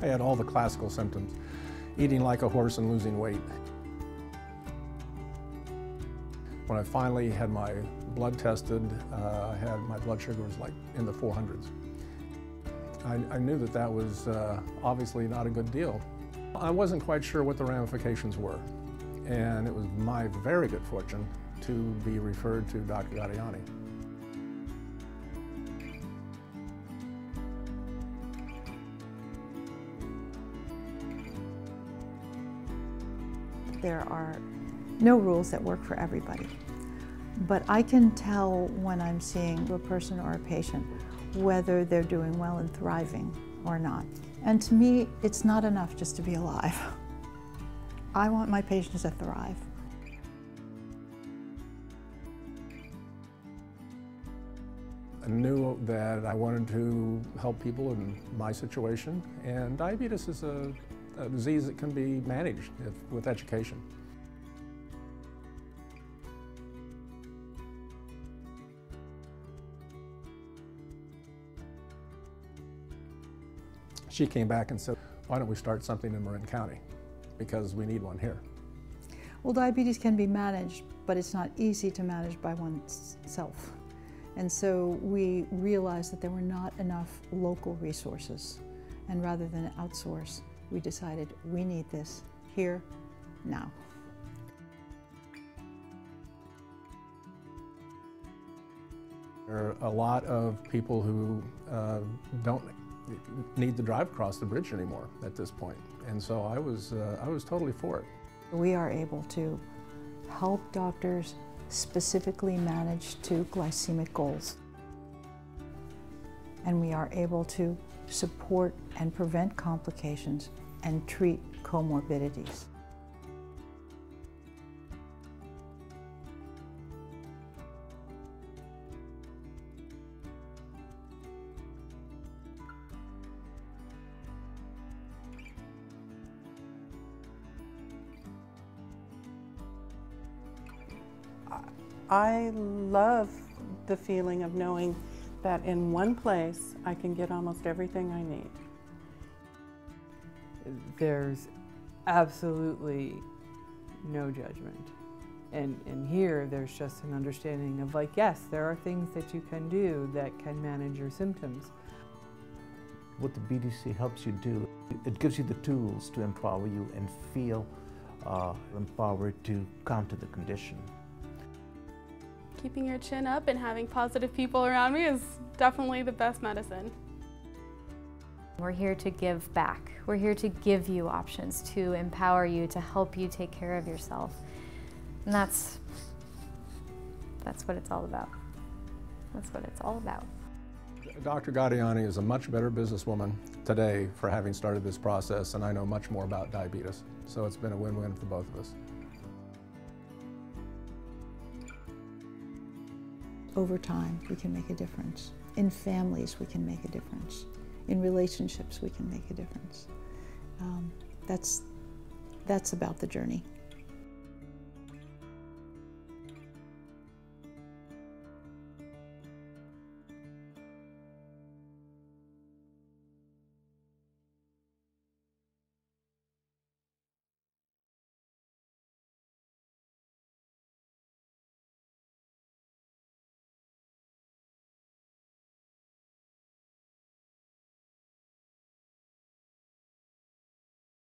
I had all the classical symptoms, eating like a horse and losing weight. When I finally had my blood tested, my blood sugar was like in the 400s. I knew that that was obviously not a good deal. I wasn't quite sure what the ramifications were, and it was my very good fortune to be referred to Dr. Gaudiani. There are no rules that work for everybody, but I can tell when I'm seeing a person or a patient whether they're doing well and thriving or not. And to me, it's not enough just to be alive. I want my patients to thrive. I knew that I wanted to help people in my situation, and diabetes is a disease that can be managed with education. She came back and said, why don't we start something in Marin County, because we need one here. Well, diabetes can be managed, but it's not easy to manage by oneself. And so we realized that there were not enough local resources. And rather than outsource, we decided we need this here, now. There are a lot of people who don't need to drive across the bridge anymore at this point. And so I was totally for it. We are able to help doctors specifically manage to glycemic goals. And we are able to support and prevent complications and treat comorbidities. I love the feeling of knowing that in one place I can get almost everything I need. There's absolutely no judgment. And here there's just an understanding of like, yes, there are things that you can do that can manage your symptoms. What the BDC helps you do, it gives you the tools to empower you and feel empowered to counter the condition. Keeping your chin up and having positive people around me is definitely the best medicine. We're here to give back. We're here to give you options, to empower you, to help you take care of yourself. And that's what it's all about. That's what it's all about. Dr. Gaudiani is a much better businesswoman today for having started this process, and I know much more about diabetes. So it's been a win-win for both of us. Over time, we can make a difference. In families, we can make a difference. In relationships, we can make a difference. That's about the journey.